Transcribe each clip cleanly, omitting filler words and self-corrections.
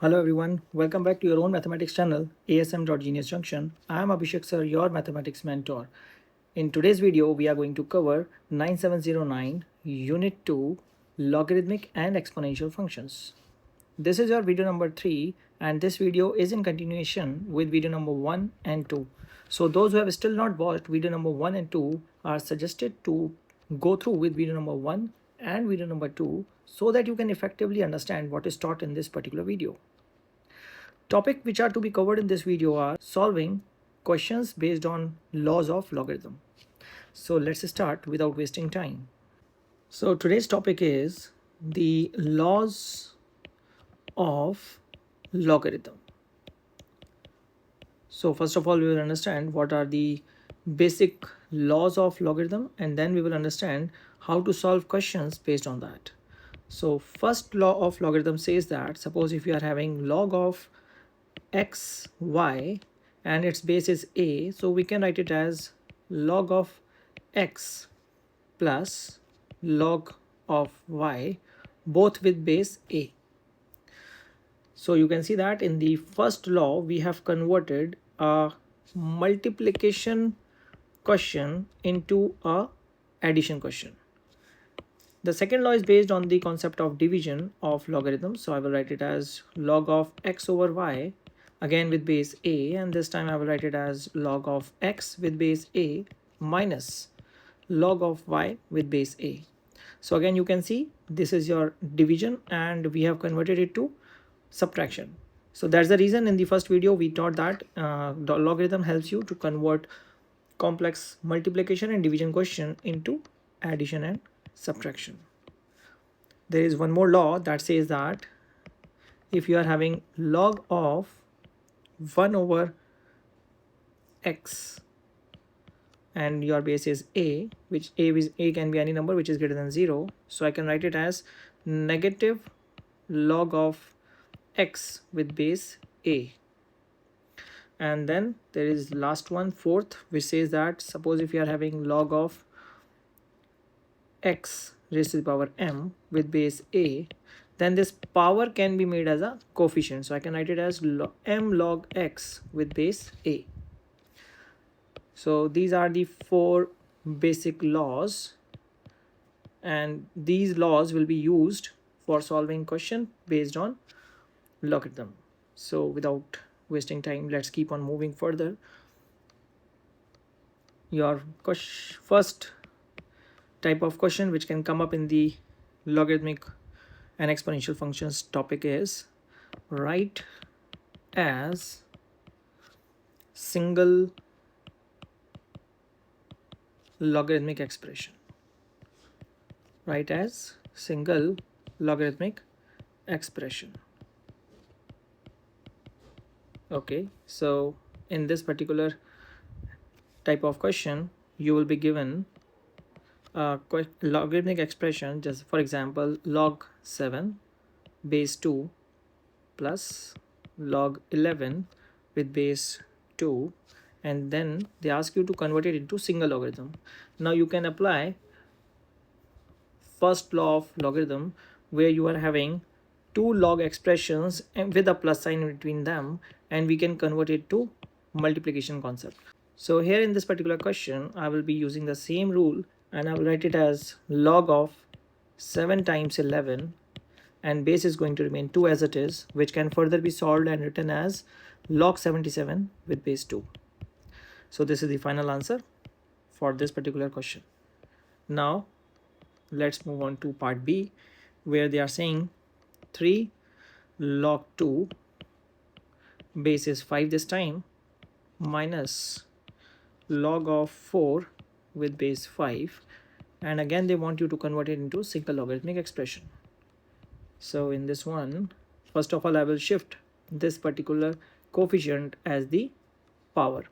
Hello everyone, welcome back to your own mathematics channel asm.geniusjunction. I am Abhishek sir, your mathematics mentor. In today's video, we are going to cover 9709 Unit 2 Logarithmic and Exponential Functions. This is your video number 3 and this video is in continuation with video number 1 and 2. So those who have still not watched video number 1 and 2 are suggested to go through with video number 1 and video number 2 so that you can effectively understand what is taught in this particular video. Topics which are to be covered in this video are solving questions based on laws of logarithm. So let's start without wasting time. So today's topic is the laws of logarithm. So first of all, we will understand what are the basic laws of logarithm, and then we will understand how to solve questions based on that. So first law of logarithm says that suppose if you are having log of x, y, and its base is a, so we can write it as log of x plus log of y, both with base a. So you can see that in the first law we have converted a multiplication question into a addition question. The second law is based on the concept of division of logarithm, so I will write it as log of x over y, again with base a, and this time I will write it as log of x with base a minus log of y with base a. So again you can see this is your division and we have converted it to subtraction. So that's the reason in the first video we taught that the logarithm helps you to convert complex multiplication and division question into addition and subtraction. There is one more law that says that if you are having log of 1 over x and your base is a, which a can be any number which is greater than 0, so I can write it as negative log of x with base a. And then there is last one, fourth, which says that suppose if you are having log of x raised to the power m with base a, then this power can be made as a coefficient, so I can write it as m log x with base a. So these are the four basic laws, and these laws will be used for solving question based on logarithm. So without wasting time, let's keep on moving further. Your first type of question which can come up in the logarithmic and exponential functions topic is write as single logarithmic expression. Write as single logarithmic expression. Okay, so in this particular type of question you will be given a logarithmic expression, just for example log 7 base 2 plus log 11 with base 2, and then they ask you to convert it into single logarithm. Now you can apply first law of logarithm where you are having two log expressions and with a plus sign in between them, and we can convert it to multiplication concept. So here in this particular question I will be using the same rule and I will write it as log of 7 times 11, and base is going to remain 2 as it is, which can further be solved and written as log 77 with base 2. So this is the final answer for this particular question. Now let's move on to part B, where they are saying 3 log 2 base is 5 this time minus log of 4 with base 5, and again they want you to convert it into single logarithmic expression. So in this one, first of all I will shift this particular coefficient as the power,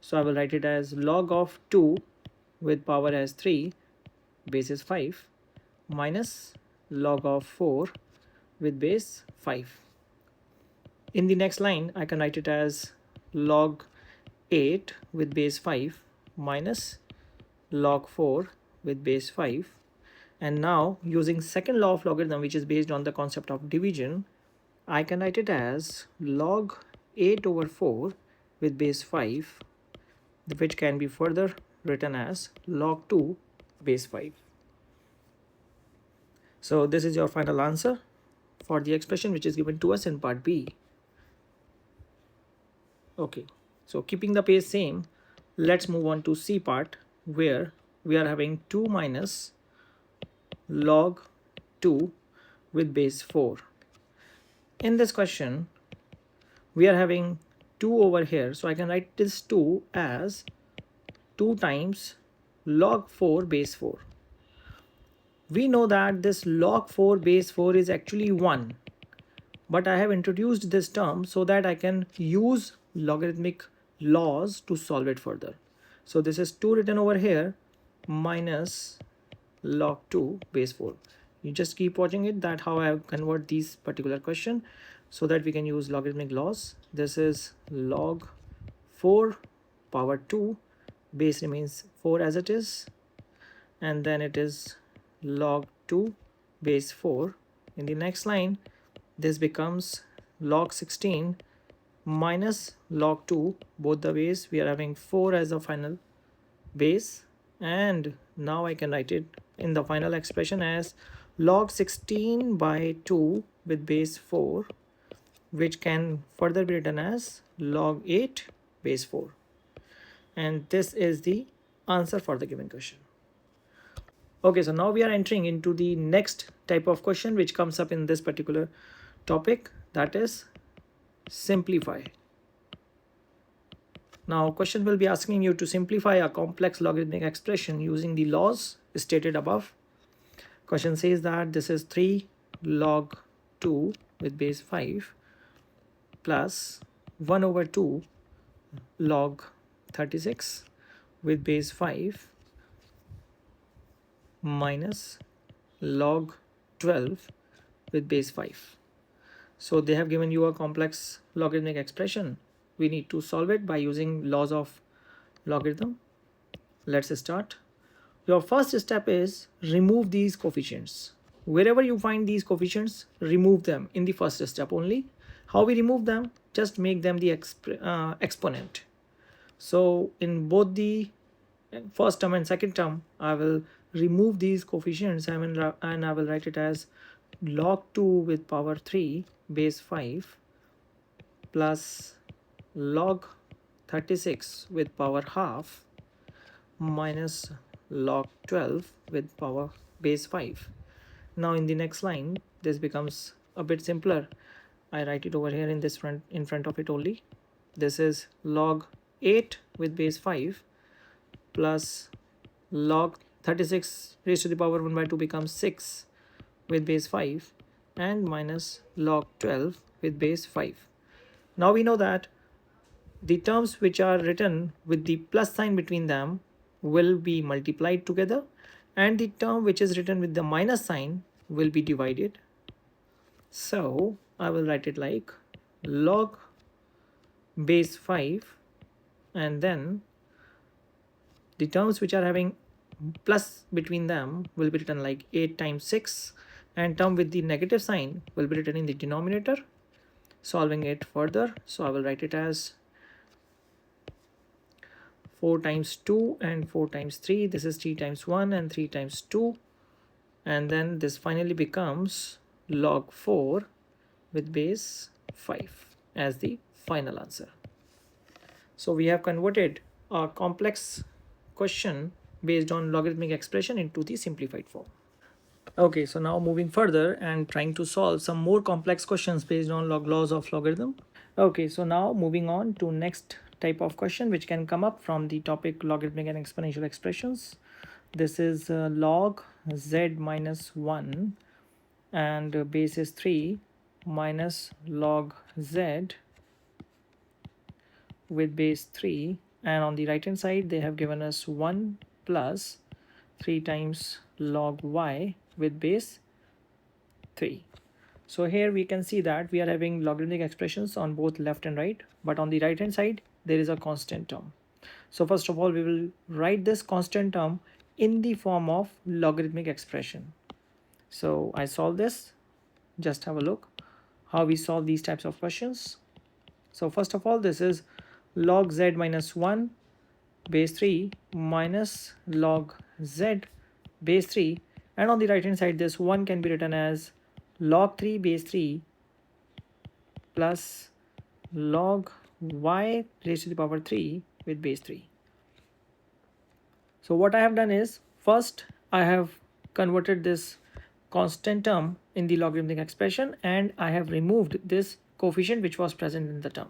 so I will write it as log of 2 with power as 3 base is 5 minus log of 4 with base 5. In the next line I can write it as log 8 with base 5 minus log 4 with base 5. And now using second law of logarithm, which is based on the concept of division, I can write it as log 8 over 4 with base 5, which can be further written as log 2 base 5. So this is your final answer for the expression which is given to us in part B. Okay, so keeping the pace same, let's move on to C part, where we are having 2 minus log 2 with base 4. In this question, we are having 2 over here, so I can write this 2 as 2 times log 4 base 4. We know that this log 4 base 4 is actually 1, but I have introduced this term so that I can use logarithmic laws to solve it further. So this is 2 written over here minus log 2 base 4. You just keep watching it, that how I convert these particular question so that we can use logarithmic laws. This is log 4 power 2, base remains 4 as it is, and then it is log 2 base 4. In the next line, this becomes log 16 minus log 2, both the ways we are having 4 as the final base, and now I can write it in the final expression as log 16 by 2 with base 4, which can further be written as log 8 base 4. And this is the answer for the given question. Okay, so now we are entering into the next type of question which comes up in this particular topic, that is simplify. Now question will be asking you to simplify a complex logarithmic expression using the laws stated above. Question says that this is 3 log 2 with base 5 plus 1 over 2 log 36 with base 5 minus log 12 with base 5. So they have given you a complex logarithmic expression. We need to solve it by using laws of logarithm. Let's start. Your first step is remove these coefficients. Wherever you find these coefficients, remove them in the first step only. How we remove them? Just make them the exponent. So in both the first term and second term, I will remove these coefficients and I will write it as log 2 with power 3 base 5 plus log 36 with power half minus log 12 with power base 5. Now in the next line, this becomes a bit simpler. I write it over here in this in front of it only. This is log 8 with base 5 plus log 36 raised to the power 1 by 2 becomes 6 with base 5 and minus log 12 with base 5. Now we know that the terms which are written with the plus sign between them will be multiplied together, and the term which is written with the minus sign will be divided. So I will write it like log base 5, and then the terms which are having plus between them will be written like 8 times 6, and term with the negative sign will be written in the denominator. Solving it further, so I will write it as 4 times 2 and 4 times 3. This is 3 times 1 and 3 times 2. And then this finally becomes log 4 with base 5 as the final answer. So we have converted a complex question based on logarithmic expression into the simplified form. Okay, so now moving further and trying to solve some more complex questions based on laws of logarithm. Okay, so now moving on to next type of question which can come up from the topic logarithmic and exponential expressions. This is log z minus 1 and base is 3 minus log z with base 3, and on the right hand side they have given us 1 plus 3 times log y with base 3. So here we can see that we are having logarithmic expressions on both left and right, but on the right hand side there is a constant term. So first of all we will write this constant term in the form of logarithmic expression. So I solve this, just have a look how we solve these types of questions. So first of all, this is log z minus 1 base 3 minus log z base 3, and on the right hand side this 1 can be written as log 3 base 3 plus log y raised to the power 3 with base 3. So what I have done is, first I have converted this constant term in the logarithmic expression and I have removed this coefficient which was present in the term.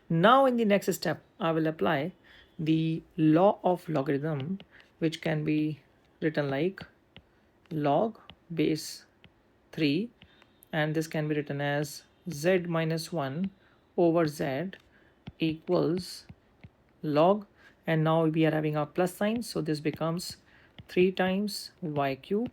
Now in the next step I will apply the law of logarithm, which can be written like log base 3, and this can be written as z minus 1 over z equals log, and now we are having a plus sign, so this becomes 3 times y cube.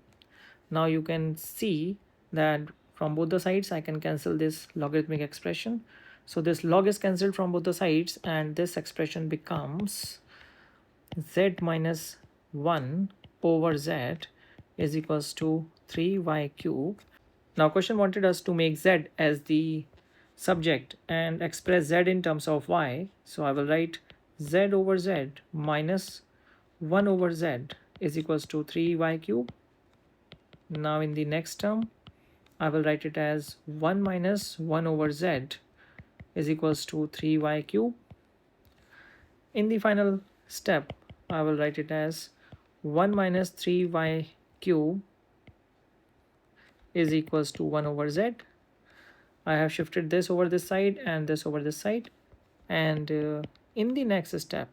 Now you can see that from both the sides I can cancel this logarithmic expression, so this log is cancelled from both the sides and this expression becomes z minus 1 over z is equals to 3y cube. Now question wanted us to make z as the subject and express z in terms of y. So I will write z over z minus 1 over z is equals to 3y cube. Now in the next term I will write it as 1 minus 1 over z is equals to 3y cube. In the final step I will write it as 1 minus 3y cube is equals to 1 over z. I have shifted this over this side and this over this side, and in the next step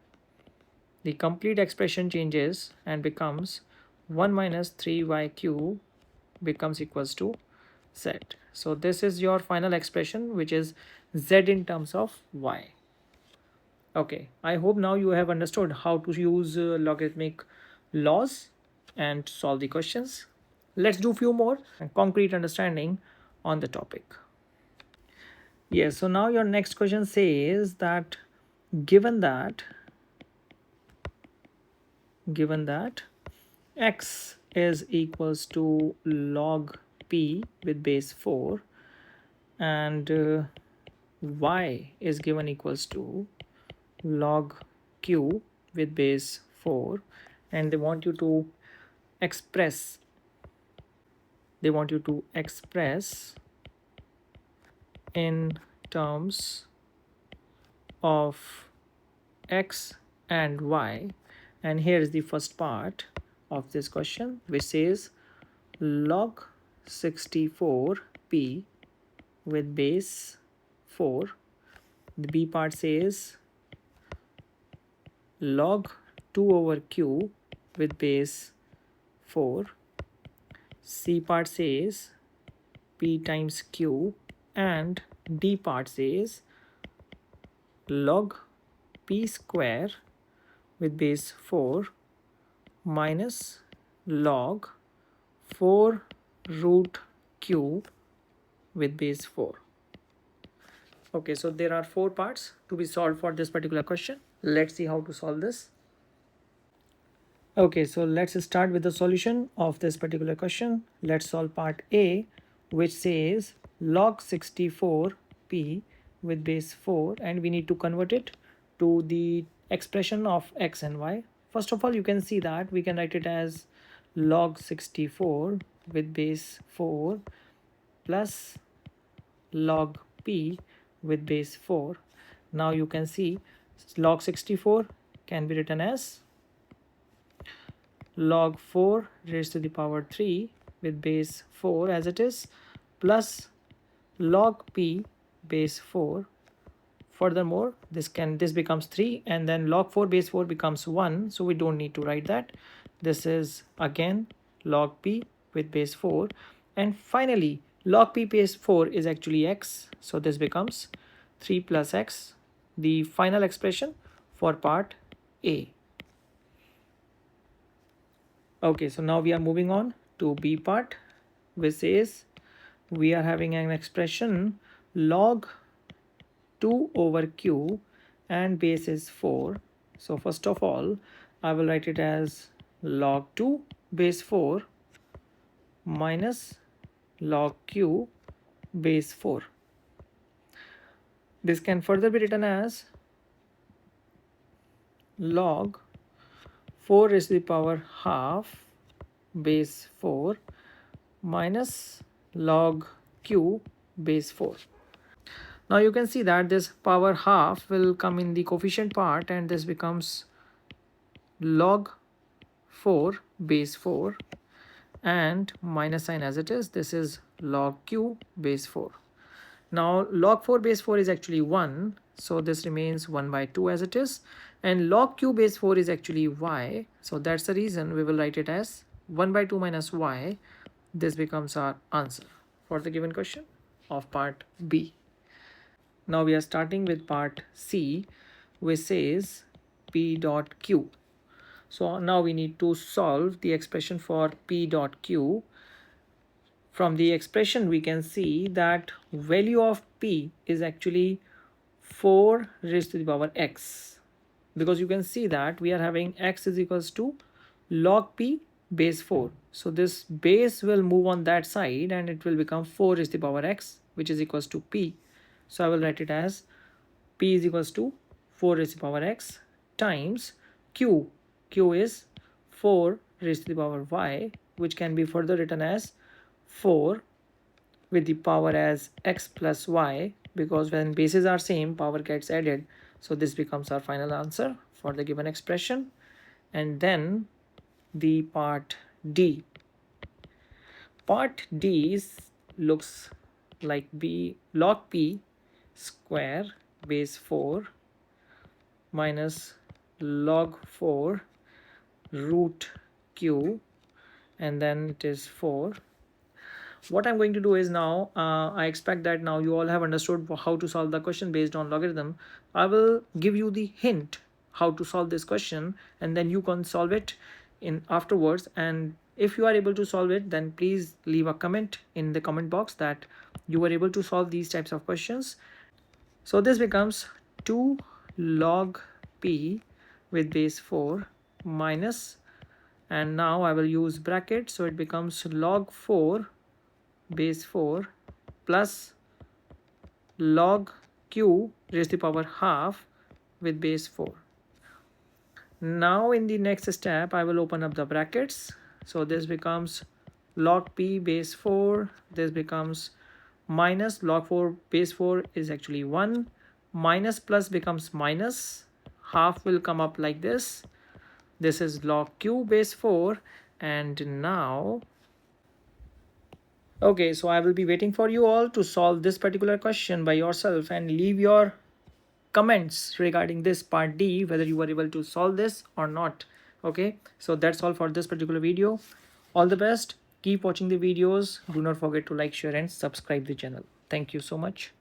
the complete expression changes and becomes 1 minus 3y cube becomes equals to z. So this is your final expression, which is z in terms of y. Okay, I hope now you have understood how to use logarithmic laws and solve the questions. Let's do few more and concrete understanding on the topic. Yes, so now your next question says that given that x is equals to log p with base 4 and y is given equals to log q with base 4, and they want you to express in terms of x and y. And here is the first part of this question, which says log 64p with base 4. The b part says log 2 over q with base 4. C part says p times q, and d part says log p square with base 4 minus log 4 root q with base 4. Okay, so there are 4 parts to be solved for this particular question. Let's see how to solve this. Okay, so let's start with the solution of this particular question. Let's solve part A, which says log 64p with base 4, and we need to convert it to the expression of x and y. First of all, you can see that we can write it as log 64 with base 4 plus log p with base 4. Now you can see log 64 can be written as log 4 raised to the power 3 with base 4 as it is, plus log p base 4. Furthermore, this becomes 3, and then log 4 base 4 becomes 1, so we don't need to write that. This is again log p with base 4, and finally log p base 4 is actually x, so this becomes 3 plus x, the final expression for part A. Okay, so now we are moving on to B part, which says we are having an expression log 2 over q and base is 4. So first of all, I will write it as log 2 base 4 minus log q base 4. This can further be written as log 4 raised to the power half base 4 minus log q base 4. Now you can see that this power half will come in the coefficient part, and this becomes log 4 base 4, and minus sign as it is, this is log q base 4. Now log 4 base 4 is actually 1, so this remains 1 by 2 as it is, and log q base 4 is actually y, so that's the reason we will write it as 1 by 2 minus y. This becomes our answer for the given question of part B. Now we are starting with part C, which says P dot Q. So now we need to solve the expression for P dot Q. From the expression we can see that value of P is actually 4 raised to the power x, because you can see that we are having x is equals to log P base 4. So this base will move on that side and it will become 4 raised to the power x, which is equals to P. So I will write it as P is equals to 4 raised to the power x times Q. Q is 4 raised to the power y, which can be further written as 4 with the power as x plus y, because when bases are same, power gets added. So this becomes our final answer for the given expression. And then the part D. Part D looks like B log P square base 4 minus log 4 root Q, and then it is 4. What I'm going to do is now, I expect that now you all have understood how to solve the question based on logarithm. I will give you the hint how to solve this question, and then you can solve it in afterwards. And if you are able to solve it, then please leave a comment in the comment box that you were able to solve these types of questions. So this becomes 2 log P with base 4 minus, and now I will use bracket, so it becomes log 4 base 4 plus log q raised to the power half with base 4. Now in the next step I will open up the brackets, so this becomes log p base 4, this becomes minus log 4 base 4 is actually 1, minus plus becomes minus, half will come up like this is log q base 4. And now okay, so I will be waiting for you all to solve this particular question by yourself and leave your comments regarding this part D, whether you were able to solve this or not. Okay, so that's all for this particular video. All the best. Keep watching the videos. Do not forget to like, share and subscribe the channel. Thank you so much.